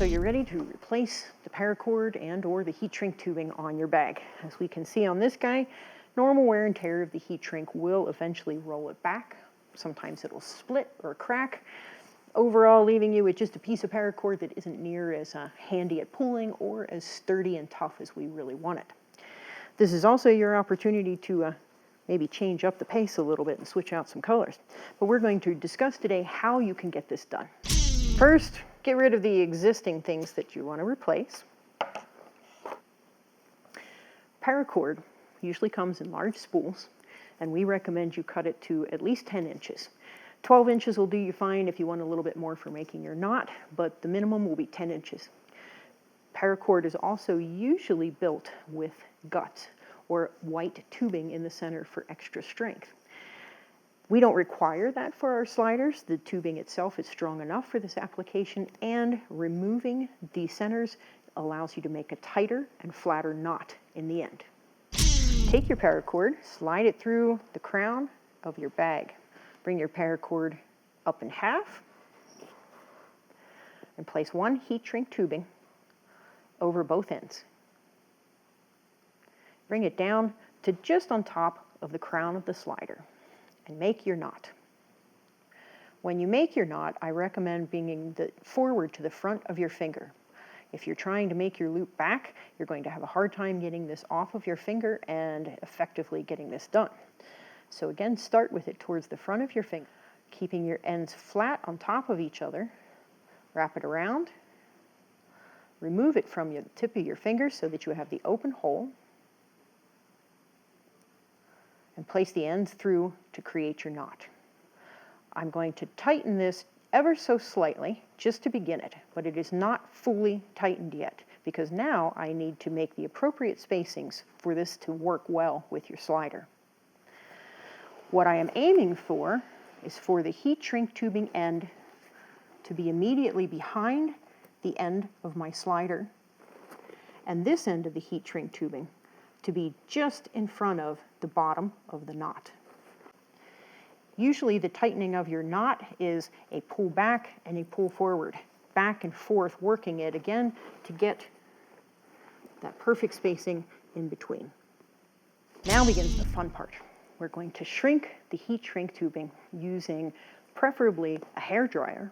So you're ready to replace the paracord and or the heat shrink tubing on your bag. As we can see on this guy, normal wear and tear of the heat shrink will eventually roll it back. Sometimes it'll split or crack, overall leaving you with just a piece of paracord that isn't near as handy at pulling or as sturdy and tough as we really want it. This is also your opportunity to maybe change up the pace a little bit and switch out some colors. But we're going to discuss today how you can get this done. First, get rid of the existing things that you want to replace. Paracord usually comes in large spools, and we recommend you cut it to at least 10 inches. 12 inches will do you fine if you want a little bit more for making your knot, but the minimum will be 10 inches. Paracord is also usually built with guts or white tubing in the center for extra strength. We don't require that for our sliders. The tubing itself is strong enough for this application, and removing the centers allows you to make a tighter and flatter knot in the end. Take your paracord, slide it through the crown of your bag. Bring your paracord up in half and place one heat shrink tubing over both ends. Bring it down to just on top of the crown of the slider and make your knot. When you make your knot, I recommend bringing it forward to the front of your finger. If you're trying to make your loop back, you're going to have a hard time getting this off of your finger and effectively getting this done. So again, start with it towards the front of your finger, keeping your ends flat on top of each other. Wrap it around. Remove it from the tip of your finger so that you have the open hole. And place the ends through to create your knot. I'm going to tighten this ever so slightly just to begin it, but it is not fully tightened yet because now I need to make the appropriate spacings for this to work well with your slider. What I am aiming for is for the heat shrink tubing end to be immediately behind the end of my slider, and this end of the heat shrink tubing to be just in front of the bottom of the knot. Usually the tightening of your knot is a pull back and a pull forward, back and forth, working it again to get that perfect spacing in between. Now begins the fun part. We're going to shrink the heat shrink tubing using preferably a hair dryer,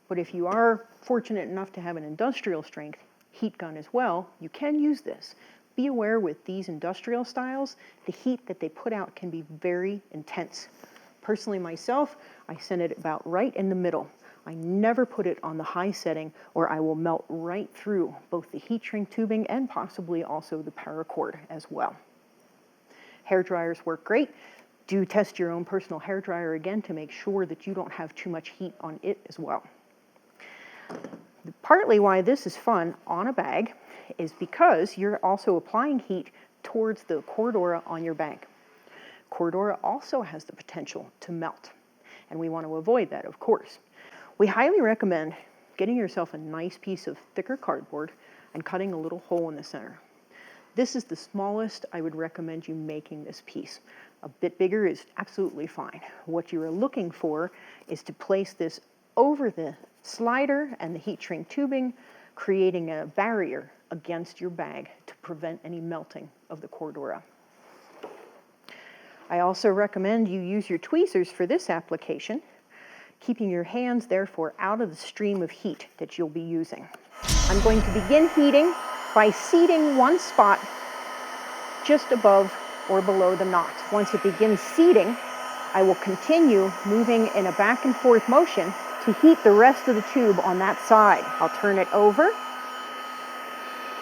but if you are fortunate enough to have an industrial strength heat gun as well, you can use this. Be aware with these industrial styles, the heat that they put out can be very intense. Personally myself, I send it about right in the middle. I never put it on the high setting or I will melt right through both the heat shrink tubing and possibly also the paracord as well. Hair dryers work great. Do test your own personal hair dryer again to make sure that you don't have too much heat on it as well. Partly why this is fun on a bag is because you're also applying heat towards the cordura on your bag. Cordura also has the potential to melt, and we want to avoid that, of course. We highly recommend getting yourself a nice piece of thicker cardboard and cutting a little hole in the center. This is the smallest I would recommend you making this piece. A bit bigger is absolutely fine. What you are looking for is to place this over the slider and the heat shrink tubing, creating a barrier against your bag to prevent any melting of the cordura. I also recommend you use your tweezers for this application, keeping your hands therefore out of the stream of heat that you'll be using. I'm going to begin heating by seating one spot just above or below the knot. Once it begins seating, I will continue moving in a back and forth motion to heat the rest of the tube on that side. I'll turn it over,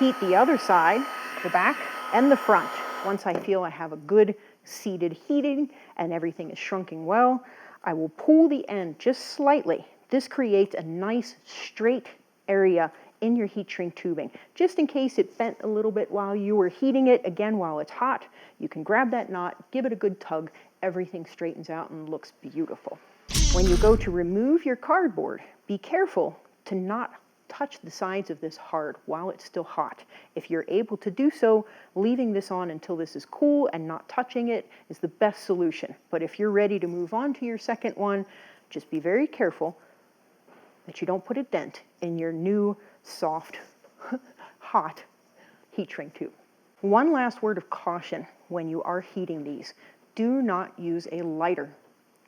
heat the other side, the back and the front. Once I feel I have a good seated heating and everything is shrunking well, I will pull the end just slightly. This creates a nice straight area in your heat shrink tubing. Just in case it bent a little bit while you were heating it, again, while it's hot, you can grab that knot, give it a good tug, everything straightens out and looks beautiful. When you go to remove your cardboard, be careful to not touch the sides of this hard while it's still hot. If you're able to do so, leaving this on until this is cool and not touching it is the best solution. But if you're ready to move on to your second one, just be very careful that you don't put a dent in your new, soft, hot heat shrink tube. One last word of caution when you are heating these. Do not use a lighter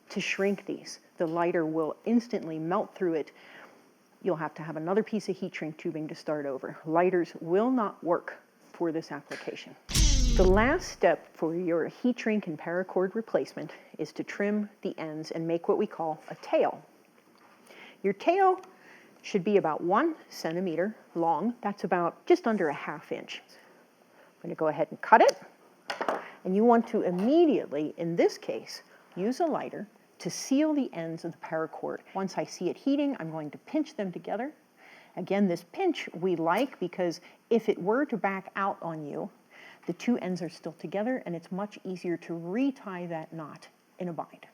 to shrink these. The lighter will instantly melt through it. You'll have to have another piece of heat shrink tubing to start over. Lighters will not work for this application. The last step for your heat shrink and paracord replacement is to trim the ends and make what we call a tail. Your tail should be about 1 centimeter long. That's about just under a ½ inch. I'm going to go ahead and cut it. And you want to immediately, in this case, use a lighter to seal the ends of the paracord. Once I see it heating, I'm going to pinch them together. Again, this pinch we like because if it were to back out on you, the two ends are still together and it's much easier to retie that knot in a bind.